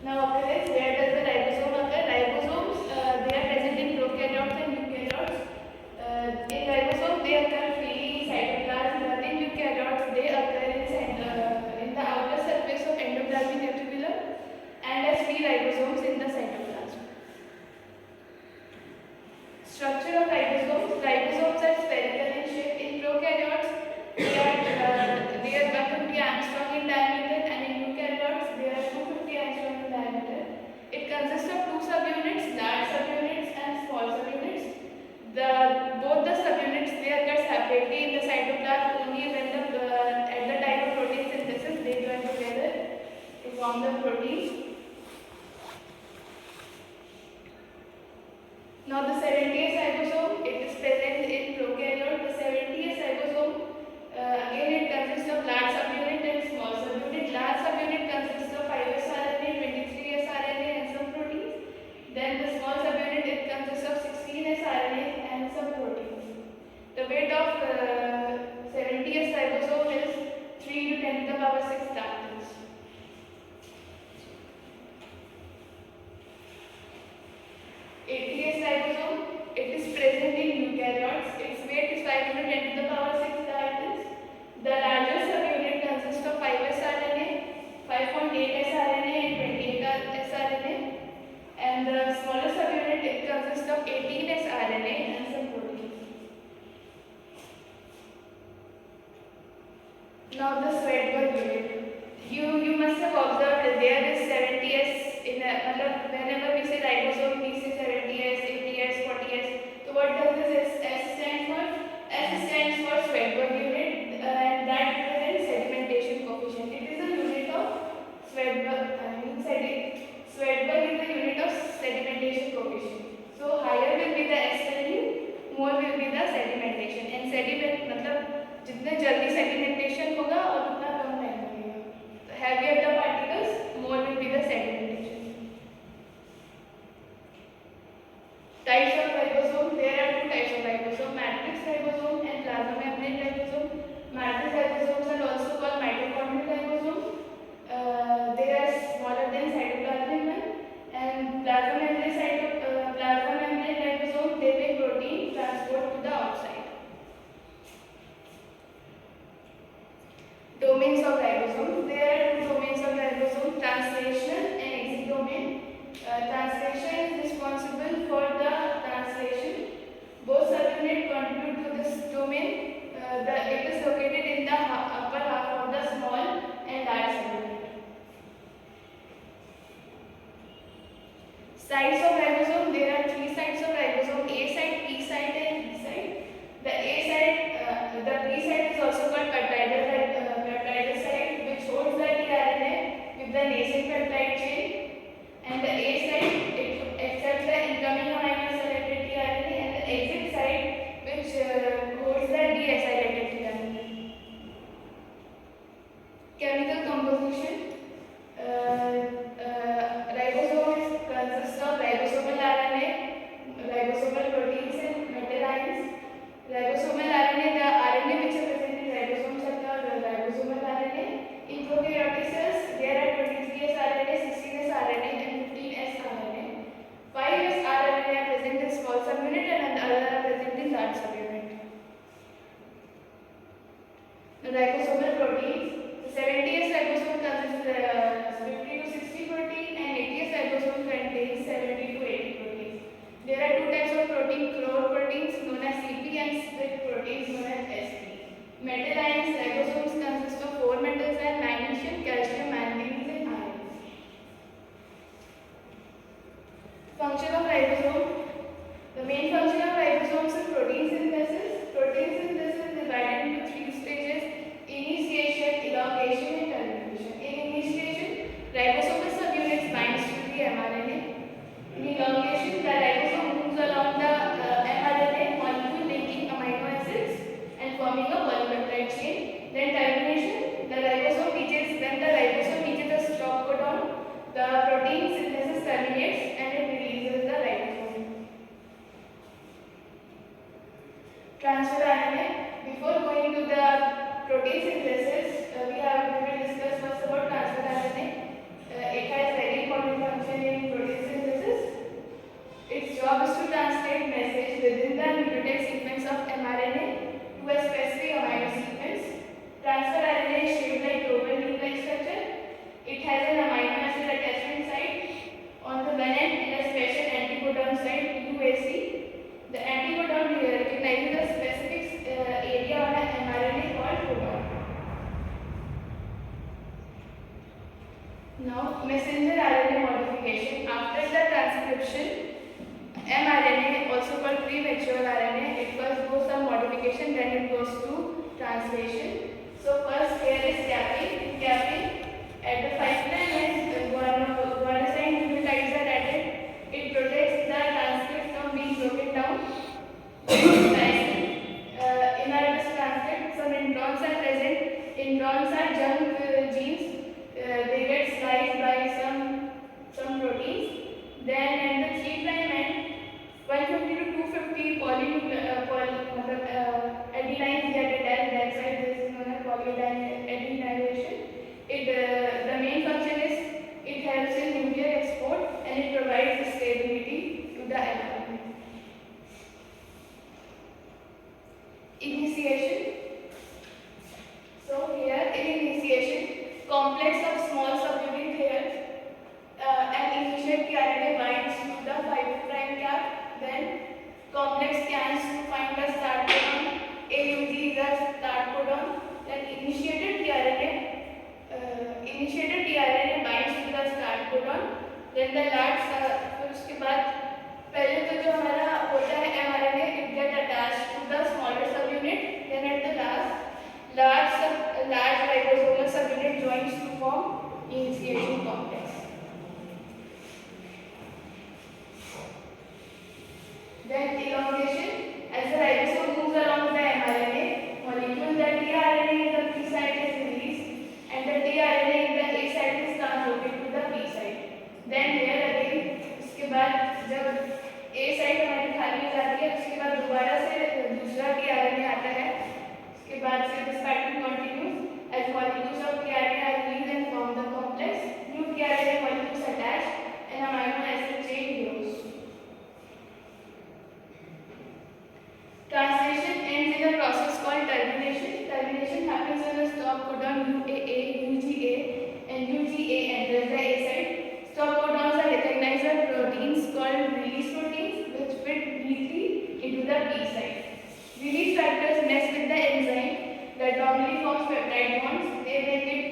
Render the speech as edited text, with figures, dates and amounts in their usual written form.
Now occurrence, where does the ribosome occur? Ribosomes, they are present in prokaryotes and eukaryotes. In ribosome, they occur freely in cytoplasm, but in eukaryotes, they occur in the outer surface of endoplasmic reticulum and as free ribosomes in the cytoplasm. Structure of ribosomes. Ribosomes are spherical in shape. In prokaryotes, they are 150 angstrom in diameter, and in eukaryotes, they are 250 angstrom in diameter. It consists of two subunits, large subunits and small subunits. Both the subunits, they occur separately in the cytoplasm only when at the time of protein synthesis they join together to form the protein. Now the 70th ribosome, it is present in prokaryote. The 70th ribosome, again it consists of large subunit and small subunit. Large subunit consists of 5S RNA, 23S RNA and some proteins. Then the small subunit, it consists of 16S RNA and some proteins. The weight of 70th ribosome is 3 to 10 to the power 6 Daltons. ATS ribosome, it is present in eukaryotes. Its weight is 5 to 10 to the power 6 Daltons. The larger subunit consists of 5S RNA, 5.8S RNA and 28S RNA. And the smaller subunit, it consists of 18S RNA and some proteins. Now the Swedberg unit. You must have observed that there is 70S in whenever we say ribosome, we say 70S, 80S, 40S. So what does this S stand for? S stands for Swedberg unit, and that represents sedimentation coefficient. It is a unit of Swedberg. Swedberg is the unit of sedimentation coefficient. So higher will be the S value, more will be the sedimentation. And sediment मतलब जितने जल्दी sedimentation होगा और उतना कम time लगेगा. Heavier the particles, more will be the sedimentation. Types of ribosome. There are two types of ribosome: matrix ribosome and plasma membrane ribosome. Matrix ribosomes are also called mitochondrial ribosomes. They are smaller than cytoplasmic one. And plasma membrane ribosome, they make protein transport to the outside. Domains of ribosome. There are two domains of ribosome: translation and exit domain. Translation is responsible for the translation. Both subunits contribute to this domain. It is located in the upper half of the small and large subunit. Sites of ribosome. There are three sites of ribosome: A site, P site and B site. The B site is also called peptidal site, which holds the tRNA with the nascent peptide chain. And the A site, it accepts the incoming amino acylated tRNA, and the exit site, which holds the deacylated tRNA. Chemical composition. Ribosome consists of ribosomal RNA, ribosomal proteins and metal ions. Ribosomal RNA, the RNA which are present in ribosomes are called ribosomal RNA. In prokaryotic cells, there are 23S RNA, 16S RNA and 15S RNA. 5S RNA are present in small subunit and the other are present in large subunit. The ribosomal proteins. The 70S ribosome consists 50 to 60 protein and 80S ribosome contains 70 to 80 proteins. There are two types of protein: chlore proteins known as CP and split proteins known as SP. Metal ions. Ribosomes consist of four metals and magnesium, calcium, manganese and iron. Function of ribosome. The main function of ribosomes is protein synthesis. Protein synthesis is divided into three stages: initiation, elongation and termination. In initiation, ribosomal subunits binds to the mRNA. In elongation, the ribosome moves along the mRNA molecule making amino acids and forming a polypeptide chain. Then termination, when the ribosome reaches a stop codon, the protein synthesis terminates and it releases translation. So first here is capping. In capping, at the 5' end, guanosine nucleotides are added. It protects the transcript from being broken down. In our transcript, some introns are present. Introns are junk genes. They get sliced by some proteins. Then at the 3' end, 150 to 250 adenines get attached. That's why this is known as polyadenylation. The main function is it helps in nuclear export and it provides stability to the mRNA. Initiation. So here in initiation, complex of small subunit here and initiate tRNA binds to the 5' cap. Then complex scans to find the start codon. AUG is the start codon. Then initiated tRNA binds to the start codon. Then the large फिर उसके बाद पहले तो जो हमारा होता है mRNA it get attached to the smaller subunit. Then at the last large ribosomal subunit joins to form initiation complex. Then elongation. As the ribosome moves along the mRNA molecule, the tRNA in the P site is released and the tRNA in the A site is transported to the P site. Then here again, उसके बाद जब A site हमारी खाली हो जाती है, उसके बाद दोबारा से दूसरा tRNA आता है. उसके बाद से this pattern continues as molecules of tRNA are released and form the complex. New tRNA molecules attach and amino acid chain grows. Translation ends in a process called termination. Termination happens when the stop codon UAA, UGA and UGA enters the A site. Stop codons are recognized as proteins called release proteins which fit neatly into the P site. Release factors mess with the enzyme that normally forms peptide bonds. They make it